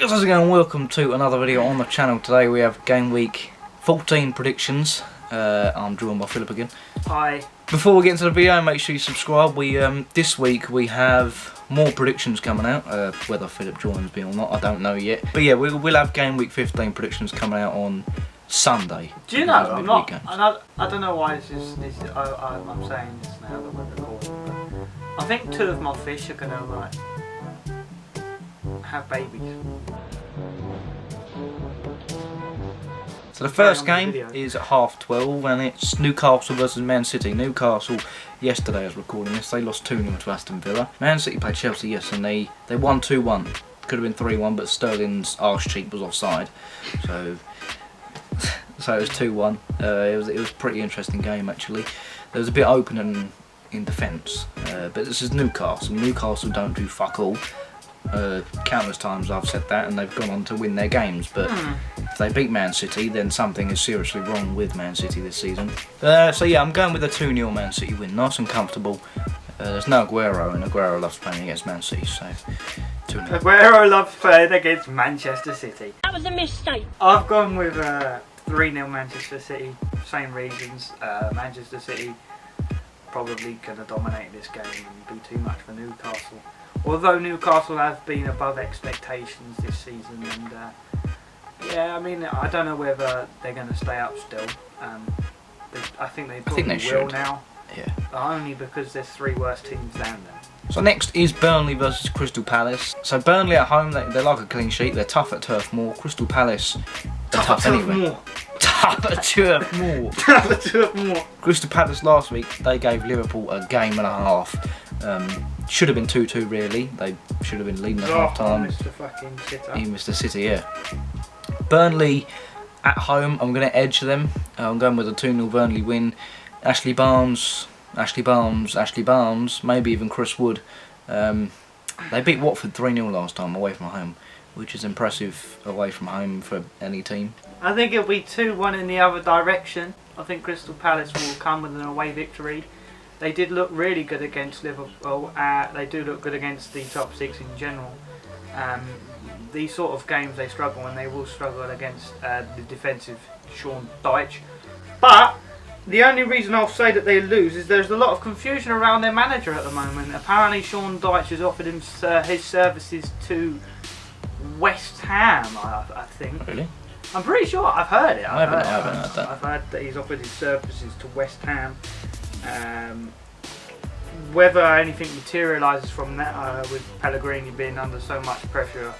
Hey guys, how's it going? Welcome to another video on the channel. Today we have Game Week 14 predictions. I'm joined by Philip again. Hi. Before we get into the video, make sure you subscribe. This week we have more predictions coming out. Whether Philip joins me or not, I don't know yet. But yeah, we'll have Game Week 15 predictions coming out on Sunday. Do you know? I don't know why I'm saying this now that we're recording, but I think two of my fish are gonna have babies. So the first game is at 12:30 and it's Newcastle versus Man City. Newcastle, yesterday I was recording this, they lost 2-0 to Aston Villa. Man City played Chelsea yesterday and they won 2-1. Could have been 3-1, but Sterling's arse cheek was offside. So it was 2-1. It was a pretty interesting game actually. There was a bit open in defence, but this is Newcastle. Newcastle don't do fuck all. Countless times I've said that, and they've gone on to win their games, but if they beat Man City, then something is seriously wrong with Man City this season. So yeah, I'm going with a 2-0 Man City win, nice and comfortable. There's no Aguero, and Aguero loves playing against Man City, so 2-0. Aguero loves playing against Manchester City. That was a mistake. I've gone with 3-0 Manchester City, same reasons. Manchester City probably going to dominate this game and be too much for Newcastle. Although Newcastle have been above expectations this season, and yeah, I mean, I don't know whether they're going to stay up still. I think they probably will now. Yeah. Only because there's three worse teams down there. So next is Burnley versus Crystal Palace. So Burnley at home, they like a clean sheet. They're tough at Turf Moor. Crystal Palace, they're tough anyway. Tough at Turf Moor. Tough at Turf Moor. Crystal Palace last week, they gave Liverpool a game and a half. Should have been 2-2 really. They should have been leading at half time. He missed the City, yeah. Burnley at home, I'm going to edge them. I'm going with a 2-0 Burnley win. Ashley Barnes, maybe even Chris Wood. They beat Watford 3-0 last time away from home, which is impressive away from home for any team. I think it'll be 2-1 in the other direction. I think Crystal Palace will come with an away victory. They did look really good against Liverpool. They do look good against the top six in general. These sort of games they struggle, and they will struggle against the defensive Sean Dyche. But the only reason I'll say that they lose is there's a lot of confusion around their manager at the moment. Apparently Sean Dyche has offered him his services to West Ham, I think. Really? I'm pretty sure. I've heard it. I haven't heard that. I've heard that he's offered his services to West Ham. Whether anything materialises from that, with Pellegrini being under so much pressure,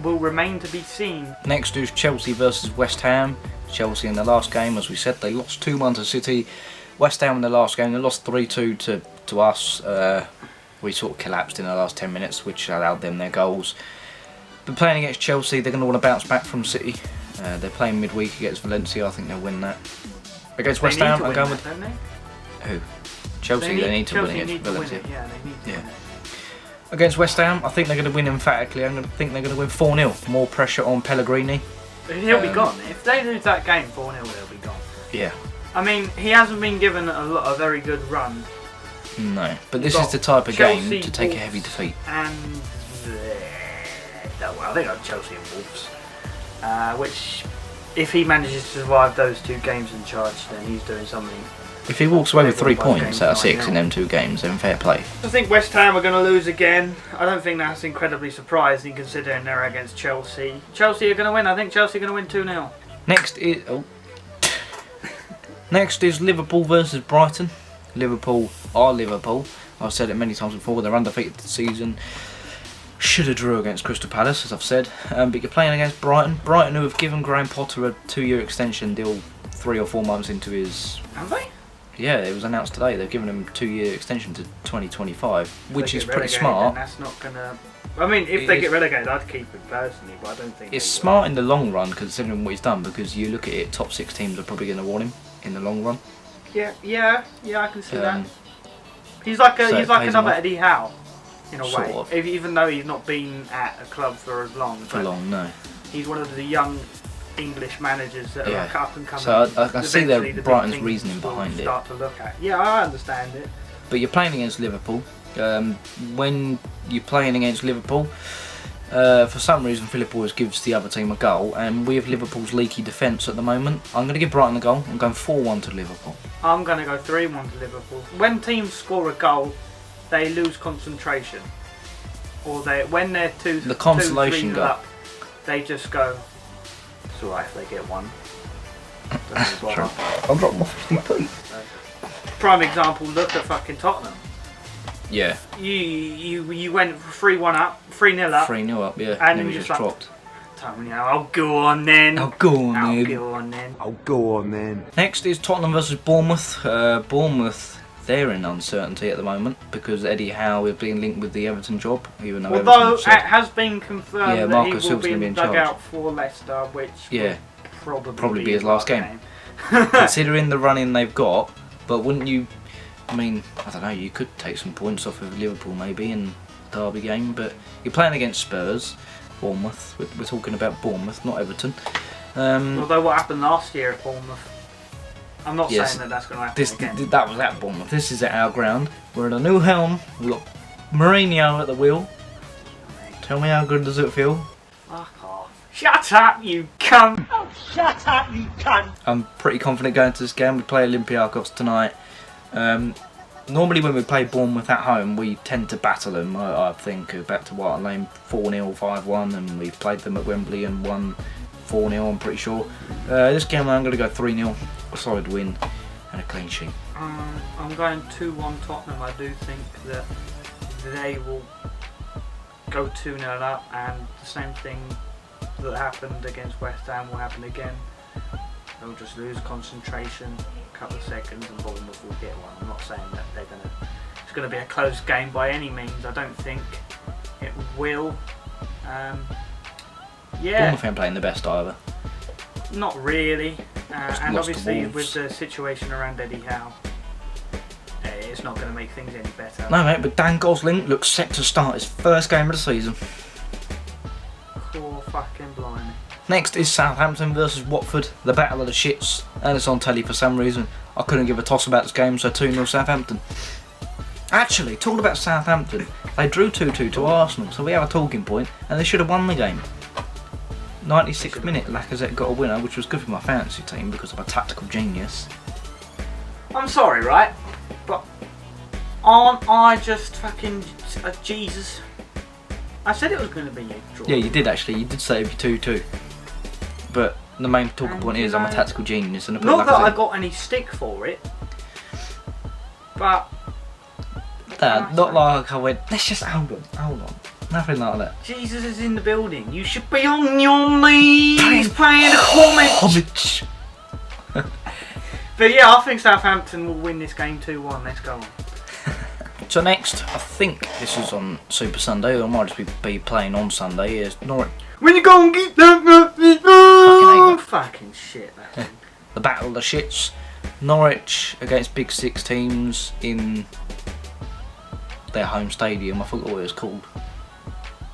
will remain to be seen. Next is Chelsea versus West Ham. Chelsea in the last game, as we said, they lost 2-1 to City. West Ham in the last game, they lost 3-2 to us. We sort of collapsed in the last 10 minutes, which allowed them their goals. But playing against Chelsea, they're going to want to bounce back from City. They're playing midweek against Valencia. I think they'll win that. Against West Ham, I'm going with who? Chelsea. They need to win against Valencia. Yeah, they need to win it. Against West Ham, I think they're going to win emphatically. I think they're going to win 4-0. More pressure on Pellegrini. He'll be gone. If they lose that game 4-0, he'll be gone. Yeah. I mean, he hasn't been given a very good run. No, but this is the type of game to take a heavy defeat. And well, they got Chelsea and Wolves, which, if he manages to survive those two games in charge, then he's doing something. If he walks away with 3 points out of 6 in them 2 games, then fair play. I think West Ham are going to lose again. I don't think that's incredibly surprising considering they're against Chelsea. Chelsea are going to win. I think Chelsea are going to win 2-0. Next is Liverpool versus Brighton. Liverpool are Liverpool. I've said it many times before. They're undefeated this season. Should have drew against Crystal Palace, as I've said. But you're playing against Brighton. Brighton, who have given Graham Potter a 2-year extension deal 3 or 4 months into his... Have they? Yeah, it was announced today. They've given him a 2-year extension to 2025, which is pretty smart. That's not gonna. I mean, if they get relegated, I'd keep him personally, but I don't think it's smart in the long run, considering what he's done. Because you look at it, top 6 teams are probably going to want him in the long run. Yeah, I can see that. He's like another Eddie Howe, in a way. Even though he's not been at a club for as long. No. He's one of the young English managers that are like up and coming. So I see Brighton's reasoning behind it. Start to look at. Yeah, I understand it. But you're playing against Liverpool. When you're playing against Liverpool, For some reason, Philip always gives the other team a goal, and with Liverpool's leaky defence at the moment, I'm going to give Brighton a goal. I'm going 4-1 to Liverpool. I'm going to go 3-1 to Liverpool. When teams score a goal, they lose concentration. Or when they're the consolation goal up, they just go, it's alright if they get one. I'll drop my 50p. Prime example, look at fucking Tottenham. Yeah. You went 3-1 up, 3-0 up. 3-0 up, yeah. And then you just dropped. I'll go on then. I'll go on then. Next is Tottenham versus Bournemouth. Bournemouth, they're in uncertainty at the moment because Eddie Howe is being linked with the Everton job, even though although it has been confirmed that Marcus he will be in the charge. dugout for Leicester, which will probably be his last game. Considering the running they've got, but wouldn't you? I mean, I don't know. You could take some points off of Liverpool maybe in the derby game, but you're playing against Spurs, Bournemouth. We're talking about Bournemouth, not Everton. Although what happened last year at Bournemouth. I'm not saying that that's going to happen again. That was at Bournemouth. This is at our ground. We're in a new helm. We've got Mourinho at the wheel. Tell me how good does it feel? Fuck off. Shut up, you cunt! Oh, shut up, you cunt! I'm pretty confident going to this game. We play Olympiacos tonight. Normally when we play Bournemouth at home, we tend to battle them. I think back to White Lane 4-0, 5-1, and we've played them at Wembley and won 4-0, I'm pretty sure. This game I'm going to go 3-0, a solid win and a clean sheet. I'm going 2-1 Tottenham. I do think that they will go 2-0 up, and the same thing that happened against West Ham will happen again. They'll just lose concentration, a couple of seconds, and Bournemouth will get one. I'm not saying that it's going to be a close game by any means. I don't think it will. Bournemouth ain't playing the best either. Not really, and obviously with the situation around Eddie Howe, it's not going to make things any better. No mate, but Dan Gosling looks set to start his first game of the season. Poor fucking blimey. Next is Southampton versus Watford, the battle of the shits, and it's on telly for some reason. I couldn't give a toss about this game, so 2-0 Southampton. Actually, talking about Southampton, they drew 2-2 to Arsenal, so we have a talking point, and they should have won the game. 96th minute, Lacazette got a winner, which was good for my fantasy team because I'm a tactical genius. I'm sorry, right? But aren't I just fucking Jesus? I said it was going to be a draw. Yeah, you did actually. You did say it'd be 2-2. But the main talking point is I'm a tactical genius, and I put not that Lacazette. I got any stick for it, but not like I went. Let's just hold on. Nothing like that. Jesus is in the building. You should be on your knees paying homage. But yeah, I think Southampton will win this game 2-1. Let's go on. So next, I think this is on Super Sunday, or I might just be playing on Sunday, is Norwich. When you go and get that fucking shit. The battle of the shits. Norwich against Big Six teams in their home stadium. I forgot what it was called.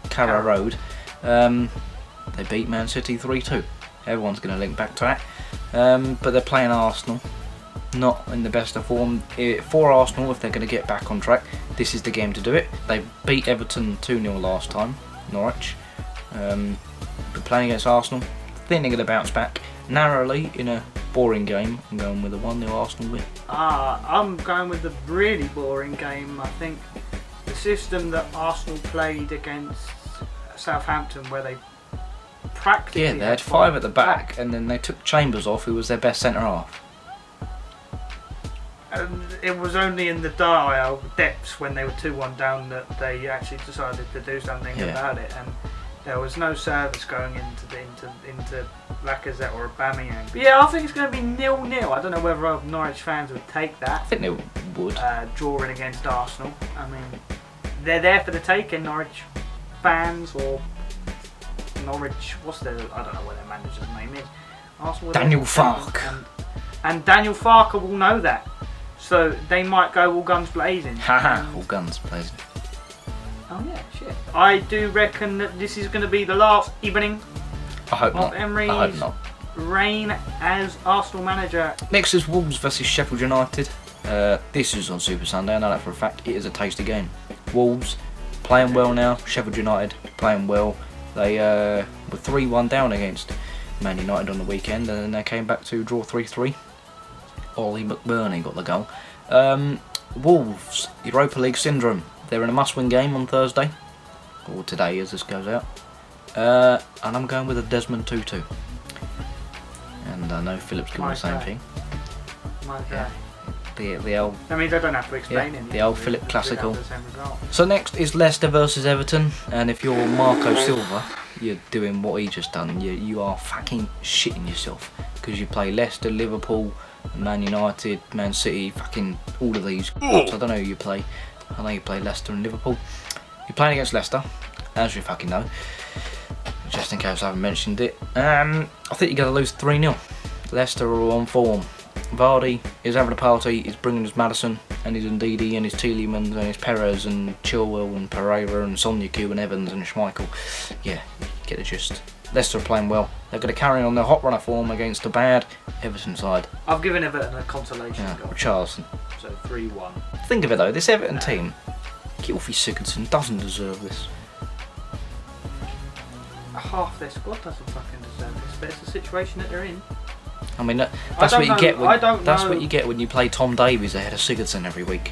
Carrow Road. They beat Man City 3-2. Everyone's going to link back to that. But they're playing Arsenal. Not in the best of form. For Arsenal, if they're going to get back on track, this is the game to do it. They beat Everton 2-0 last time, Norwich. But playing against Arsenal, think they're going to bounce back. Narrowly, in a boring game, I'm going with a 1-0 Arsenal win. I'm going with a really boring game. I think the system that Arsenal played against Southampton, where they practically they had 5 at the back, and then they took Chambers off, who was their best centre half. And it was only in the dire depths when they were 2-1 down that they actually decided to do something about it, and there was no service going into Lacazette or Aubameyang. But yeah, I think it's going to be 0-0. I don't know whether Norwich fans would take that. I think they would. Drawing against Arsenal. I mean, they're there for the taking, Norwich fans, or Norwich. I don't know what their manager's name is. Arsenal. Daniel Farke. And Daniel Farke will know that. So they might go all guns blazing. Haha, all guns blazing. Oh yeah, shit. I do reckon that this is going to be the last evening of Emery's reign as Arsenal manager. Next is Wolves versus Sheffield United. This is on Super Sunday, I know that for a fact. It is a tasty game. Wolves playing well now, Sheffield United playing well. They were 3-1 down against Man United on the weekend, and then they came back to draw 3-3. Ollie McBurney got the goal. Wolves, Europa League syndrome. They're in a must-win game on Thursday, or today as this goes out. And I'm going with a Desmond Tutu. And I know Philip's going the same thing. Yeah. The old. I mean, they don't have to explain it. The old Philip classical. So next is Leicester versus Everton, and if you're Marco Silva, you're doing what he just done. You are fucking shitting yourself because you play Leicester, Liverpool, Man United, Man City, fucking all of these. So I don't know who you play. I know you play Leicester and Liverpool. You're playing against Leicester, as you fucking know. Just in case I haven't mentioned it. I think you're going to lose 3-0. Leicester are on form. Vardy is having a party, he's bringing his Maddison and his Ndidi and his Tielemans and his Perez and Chilwell and Pereira and Sonyaku and Evans and Schmeichel. Yeah, you get the gist. Leicester are playing well. They're going to carry on their hot runner form against a bad Everton side. I've given Everton a consolation goal. Richarlison. So 3-1. Think of it though, this Everton team, Gylfi Sigurdsson doesn't deserve this. Half their squad doesn't fucking deserve this, but it's the situation that they're in. I mean, that's what you get. That's what you get when you play Tom Davies ahead of Sigurdsson every week.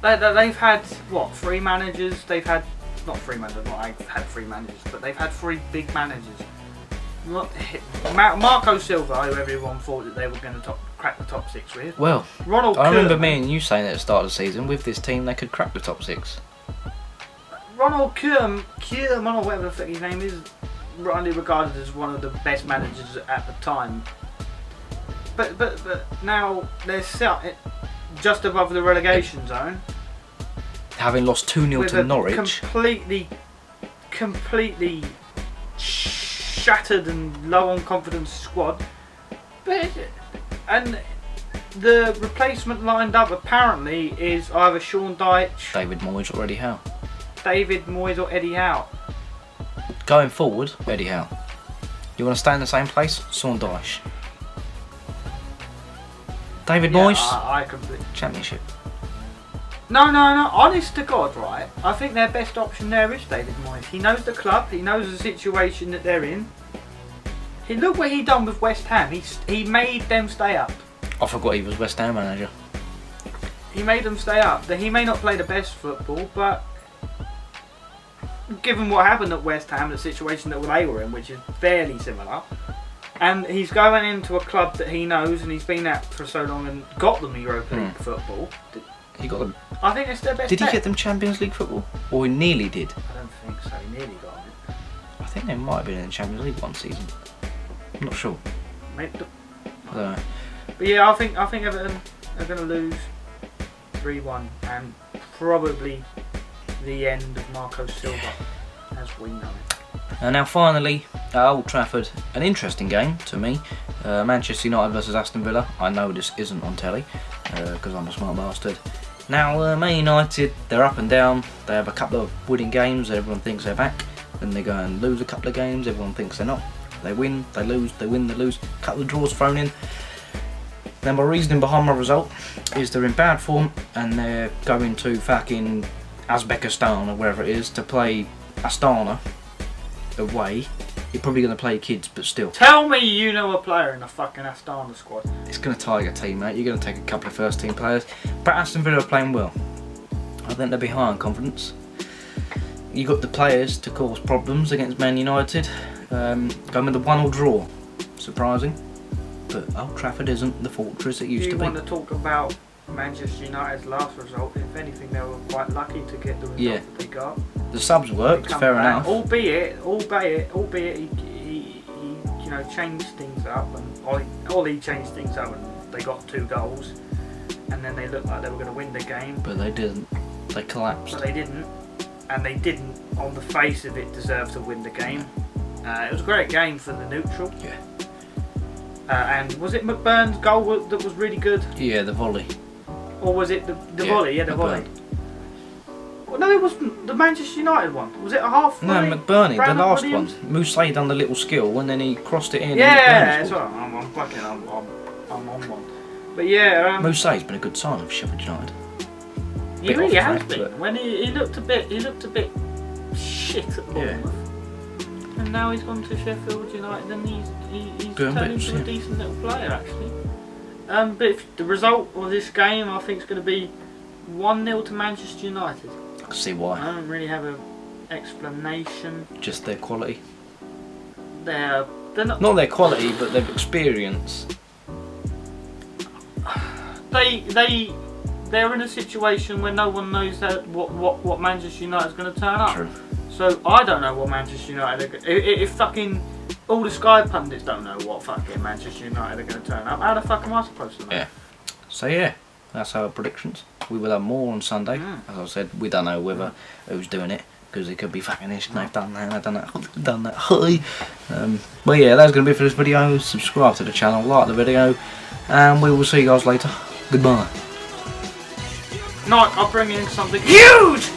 They've had what, 3 managers? They've had I've had 3 managers, but they've had 3 big managers. Marco Silva, who everyone thought that they were going to crack the top 6 with. Well, Ronald I remember Koeman, me and you saying at the start of the season, with this team they could crack the top 6. Ronald Koeman, or whatever the fuck his name is, rightly regarded as one of the best managers at the time. But now they're set just above the relegation zone. Having lost 2-0 to Norwich. Completely shattered and low on confidence squad. And the replacement lined up apparently is either Sean Dyche, David Moyes or Eddie Howe. David Moyes or Eddie Howe. Going forward, Eddie Howe. You want to stay in the same place? Sean Dyche. David Moyes? I completely. Championship. No. Honest to God, right? I think their best option there is David Moyes. He knows the club. He knows the situation that they're in. Look what he done with West Ham. He made them stay up. I forgot he was West Ham manager. He made them stay up. He may not play the best football, but given what happened at West Ham, the situation that they were in, which is fairly similar, and he's going into a club that he knows and he's been at for so long and got them Europa League football. He got them. I think it's their best. Did he get them Champions League football? Or he nearly did? I don't think so. He nearly got it. I think they might have been in the Champions League one season. I'm not sure. Maybe. I don't know. But yeah, I think Everton are going to lose 3-1 and probably the end of Marco Silva as we know it. And now finally, at Old Trafford, an interesting game to me. Manchester United versus Aston Villa. I know this isn't on telly because I'm a smart bastard. Now Man United, they're up and down. They have a couple of winning games, everyone thinks they're back. Then they go and lose a couple of games, everyone thinks they're not. They win, they lose, they win, they lose. A couple of draws thrown in. Then my reasoning behind my result is they're in bad form and they're going to fucking Uzbekistan or wherever it is to play Astana away. You're probably going to play kids, but still. Tell me you know a player in the fucking Astana squad. It's going to Tiger team, mate. You're going to take a couple of first team players. But Aston Villa are playing well. I think they'll be high on confidence. You got the players to cause problems against Man United. Going with a 1-1 draw. Surprising. But Old Trafford isn't the fortress it used to be. Do you want to talk about Manchester United's last result? If anything, they were quite lucky to get the result that they got. The subs worked, fair enough. Albeit, he changed things up, and Ollie changed things up, and they got 2 goals, and then they looked like they were going to win the game. But they didn't. They collapsed. But they didn't, and they didn't, on the face of it, deserve to win the game. It was a great game for the neutral. Yeah. And was it McBurn's goal that was really good? Yeah, the volley. Or was it the volley? Yeah, the volley. Well, no, it wasn't the Manchester United one. Was it a half volley? No, McBurney, the last Williams? one. Mousset done the little skill and then he crossed it in. Yeah, that's right. I'm on one. But yeah, Mousset's been a good sign of Sheffield United. He really has been. When he looked a bit shit at Bournemouth. and now he's gone to Sheffield United, and he's turned into a decent little player actually. But if the result of this game, I think, is going to be 1-0 to Manchester United. I can see why. I don't really have an explanation. Just their quality. They're not their quality, but their experience. They're in a situation where no one knows what Manchester United is going to turn up. True. So I don't know what Manchester United. If fucking all the Sky pundits don't know what fucking Manchester United are going to turn up, how the fuck am I supposed to know? Yeah. So yeah, that's our predictions. We will have more on Sunday. As I said, we don't know whether who's doing it, because it could be fucking this and they've done that and they've done that. But yeah, that's going to be it for this video. Subscribe to the channel, like the video, and we will see you guys later. Goodbye. Night, I'll bring in something huge!